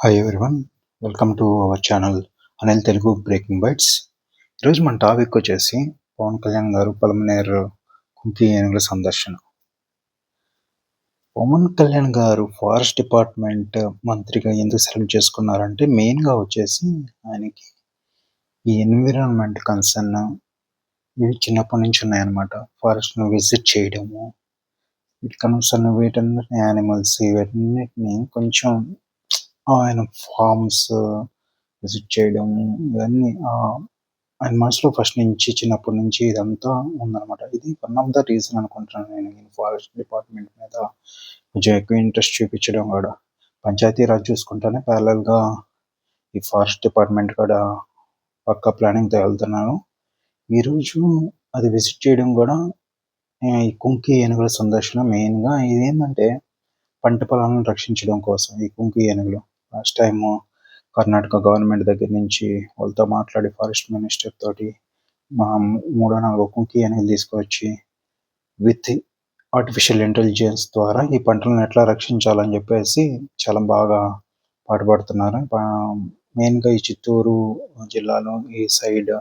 Hi everyone. Welcome to our channel Anil Telugu breaking bites. ఈరోజు మన topic వచ్చేసి పవన్ కళ్యాణ్ గారు పలమనేరు కుంకి ఏనుగుల సందర్శన. పవన్ కళ్యాణ్ గారు ఫారెస్ట్ డిపార్ట్మెంట్ మంత్రిగా ఎందుకు సెలెక్ట్ చేసుకున్నారంటే మెయిన్గా వచ్చేసి ఆయనకి ఈ ఎన్విరాన్మెంట్ కన్సర్న్ ఇవి చిన్నప్పటి నుంచి ఉన్నాయన్నమాట. ఫారెస్ట్ను విజిట్ చేయడము, వీటి కన్సర్న్ వీటన్నిటిని యానిమల్స్ ఇవన్నిటిని కొంచెం ఆయన ఫార్మ్స్ విజిట్ చేయడం ఇవన్నీ ఆయన మనసులో ఫస్ట్ నుంచి చిన్నప్పటి నుంచి ఇదంతా ఉందన్నమాట. ఇది వన్ ఆఫ్ ద రీజన్ అనుకుంటున్నాను నేను ఈ ఫారెస్ట్ డిపార్ట్మెంట్ మీద కొంచెం ఎక్కువ ఇంట్రెస్ట్ చూపించడం కూడా. పంచాయతీరాజ్ చూసుకుంటేనే ప్యారలల్గా ఈ ఫారెస్ట్ డిపార్ట్మెంట్ కూడా పక్కా ప్లానింగ్తో వెళ్తున్నాను. ఈరోజు అది విజిట్ చేయడం కూడా ఈ కుంకి ఏనుగుల సందర్శన మెయిన్గా ఇదేంటంటే పంట పొలాలను రక్షించడం కోసం ఈ కుంకి ఏనుగులు. లాస్ట్ టైము కర్ణాటక గవర్నమెంట్ దగ్గర నుంచి వాళ్ళతో మాట్లాడి ఫారెస్ట్ మినిస్టర్ తోటి మా 3-4 కుంకి ఏనుగులు తీసుకొచ్చి విత్ ఆర్టిఫిషియల్ ఇంటెలిజెన్స్ ద్వారా ఈ పంటలను ఎట్లా రక్షించాలని చెప్పేసి చాలా బాగా పాటుపడుతున్నారు. మెయిన్గా ఈ చిత్తూరు జిల్లాలో ఈ సైడ్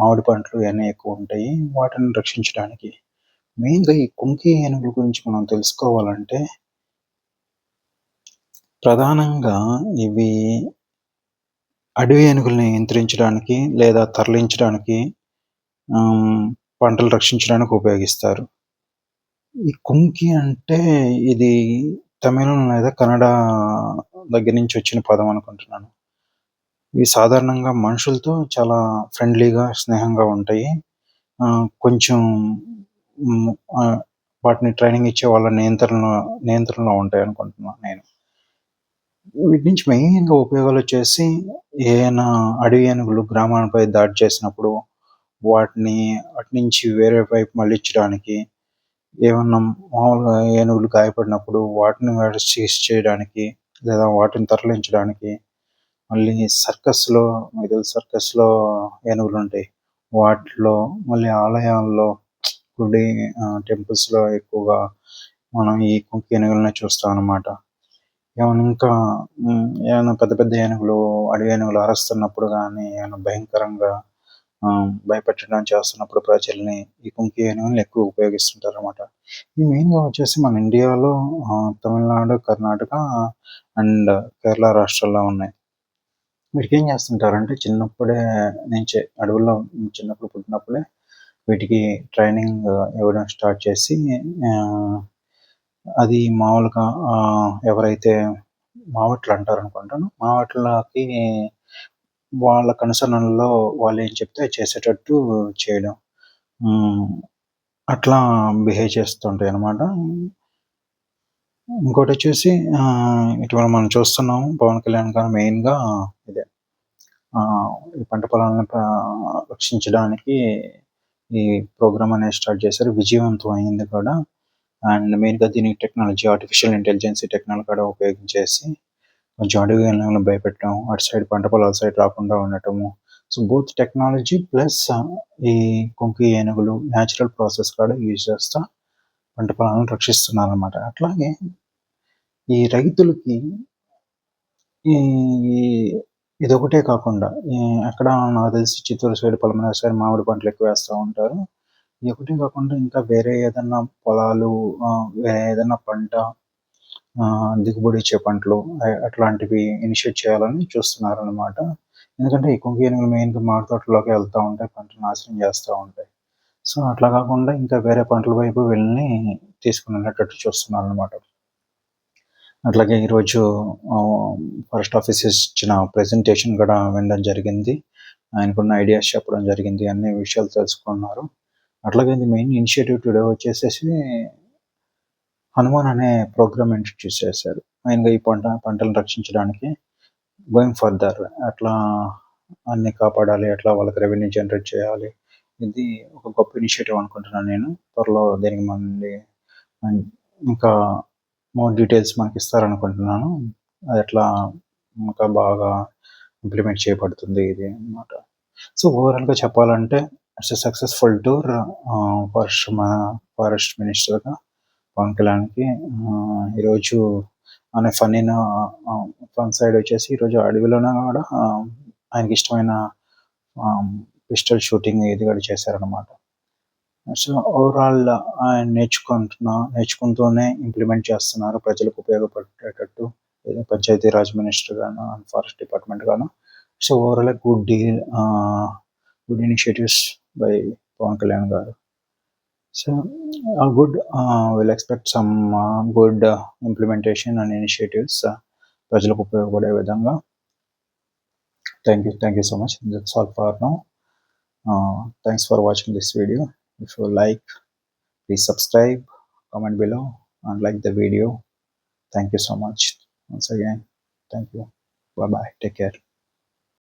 మామిడి పంటలు ఇవన్నీ ఎక్కువ ఉంటాయి. వాటిని రక్షించడానికి మెయిన్గా ఈ కుంకి ఏనుగుల గురించి మనం తెలుసుకోవాలంటే ప్రధానంగా ఇవి అడవి ఏనుగుల్ని నియంత్రించడానికి లేదా తరలించడానికి పంటలు రక్షించడానికి ఉపయోగిస్తారు. ఈ కుంకి అంటే ఇది తమిళం లేదా కన్నడ దగ్గర నుంచి వచ్చిన పదం అనుకుంటున్నాను. ఇవి సాధారణంగా మనుషులతో చాలా ఫ్రెండ్లీగా స్నేహంగా ఉంటాయి. కొంచెం వాటిని ట్రైనింగ్ ఇచ్చే వాళ్ళ నియంత్రణలో ఉంటాయి అనుకుంటున్నాను నేను. వీటి నుంచి మెయిన్గా ఉపయోగాలు వచ్చేసి ఏదైనా అడవి ఏనుగులు గ్రామాలపై దాడి చేసినప్పుడు వాటిని అటు నుంచి వేరే వైపు మళ్ళించడానికి, ఏమన్నా మామూలుగా ఏనుగులు గాయపడినప్పుడు వాటిని సీజ్ చేయడానికి లేదా వాటిని తరలించడానికి, మళ్ళీ సర్కస్లో సర్కస్లో ఏనుగులు ఉంటాయి వాటిలో, మళ్ళీ ఆలయాల్లో గుడి టెంపుల్స్లో ఎక్కువగా మనం ఈ కుంకి ఏనుగులనే చూస్తాం అన్నమాట. ఏమైనా పెద్ద పెద్ద ఏనుగులు అడవి ఏనుగులు అరుస్తున్నప్పుడు కానీ ఏమైనా భయంకరంగా భయపెట్టడం చేస్తున్నప్పుడు ప్రజల్ని ఈ కుంకి ఏనుగులను ఎక్కువ ఉపయోగిస్తుంటారు అన్నమాట. ఇవి మెయిన్గా వచ్చేసి మన ఇండియాలో తమిళనాడు, కర్ణాటక అండ్ కేరళ రాష్ట్రాల్లో ఉన్నాయి. వీటికి ఏం చేస్తుంటారంటే చిన్నప్పుడే నుంచే అడవుల్లో చిన్నప్పుడు పుట్టినప్పుడే వీటికి ట్రైనింగ్ ఇవ్వడం స్టార్ట్ చేసి అది మామూలుగా ఎవరైతే మావట్లు అంటారు అనుకుంటాను, మావట్లకి వాళ్ళ కనుసరణలో వాళ్ళు ఏం చెప్తే చేసేటట్టు చేయడం, అట్లా బిహేవ్ చేస్తుంటాయి అన్నమాట. ఇంకోటి వచ్చేసి ఇటీవల మనం చూస్తున్నాము పవన్ కళ్యాణ్ గారు మెయిన్గా ఇదే ఈ పంట పొలాలను రక్షించడానికి ఈ ప్రోగ్రామ్ అనేది స్టార్ట్ చేశారు. విజయవంతం అయింది కూడా. అండ్ మెయిన్గా దీనికి టెక్నాలజీ ఆర్టిఫిషియల్ ఇంటెలిజెన్స్ టెక్నాలజీ కూడా ఉపయోగించేసి కొంచెం అడవి ఏనుగులను భయపెట్టడం, అటు సైడ్ పంట పొలాల సైడ్ రాకుండా ఉండటము. సో బోత్ టెక్నాలజీ ప్లస్ ఈ కుంకి ఏనుగులు న్యాచురల్ ప్రాసెస్ కూడా యూజ్ చేస్తా పంట పొలాలను రక్షిస్తున్నారు అన్నమాట. అట్లాగే ఈ రైతులకి ఈ ఇదొకటే కాకుండా అక్కడ నాకు తెలిసి చిత్తూరు సైడ్, పలమనేరు సైడ్ మామిడి పంటలు ఎక్కువ వేస్తూ ఉంటారు. ఇది ఒకటే కాకుండా ఇంకా వేరే ఏదన్నా పొలాలు, వేరే ఏదన్నా పంట దిగుబడి ఇచ్చే పంటలు అట్లాంటివి ఇనిషియేట్ చేయాలని చూస్తున్నారు అన్నమాట. ఎందుకంటే ఈ కుంకి ఏనుగులు మెయిన్గా మామిడి తోటలోకి వెళ్తూ ఉంటాయి, పంటలు నాశనం చేస్తూ ఉంటాయి. సో అట్లా కాకుండా ఇంకా వేరే పంటల వైపు వెళ్ళి తీసుకుని వెళ్ళేటట్టు చూస్తున్నారు అన్నమాట. అట్లాగే ఈరోజు ఫారెస్ట్ ఆఫీసర్స్ ఇచ్చిన ప్రెజెంటేషన్ కూడా వినడం జరిగింది. ఆయనకున్న ఐడియాస్ చెప్పడం జరిగింది, అన్ని విషయాలు తెలుసుకున్నారు. అట్లాగే మెయిన్ ఇనిషియేటివ్ టుడే వచ్చేసేసి హనుమాన్ అనే ప్రోగ్రామ్ ఇంట్రడ్యూస్ చేశారు. మెయిన్గా ఈ పంటలను రక్షించడానికి గోయింగ్ ఫర్దర్ అట్లా అన్ని కాపాడాలి, అట్లా వాళ్ళకి రెవెన్యూ జనరేట్ చేయాలి. ఇది ఒక గొప్ప ఇనిషియేటివ్ అనుకుంటున్నాను నేను. త్వరలో దీనికి మళ్ళీ ఇంకా మోర్ డీటెయిల్స్ మనకి ఇస్తారనుకుంటున్నాను. అది ఎట్లా ఇంకా బాగా ఇంప్లిమెంట్ చేయబడుతుంది ఇది అన్నమాట. సో ఓవరాల్గా చెప్పాలంటే it's a successful tour forest మినిస్టర్గా పవన్ కళ్యాణ్కి. ఈరోజు అనే ఫన్ సైడ్ వచ్చేసి ఈరోజు అడవిలోనే కూడా ఆయనకి ఇష్టమైన పిస్టల్ షూటింగ్ ఇది కూడా చేశారనమాట. సో ఓవరాల్ ఆయన నేర్చుకుంటూనే ఇంప్లిమెంట్ చేస్తున్నారు ప్రజలకు ఉపయోగపడేటట్టు. ఏదో పంచాయతీ రాజ్ మినిస్టర్ గాను అండ్ ఫారెస్ట్ డిపార్ట్మెంట్ గాను. So overall good initiatives by Pawan Kalyan గారు. So we'll expect some good implementation and initiatives ప్రజలకు ఉపయోగపడే విధంగా. Thank you so much. That's all for now. Thanks for watching this video. If you like, please subscribe, comment below and like the video. Thank you so much once again. Thank you. Bye bye. Take care.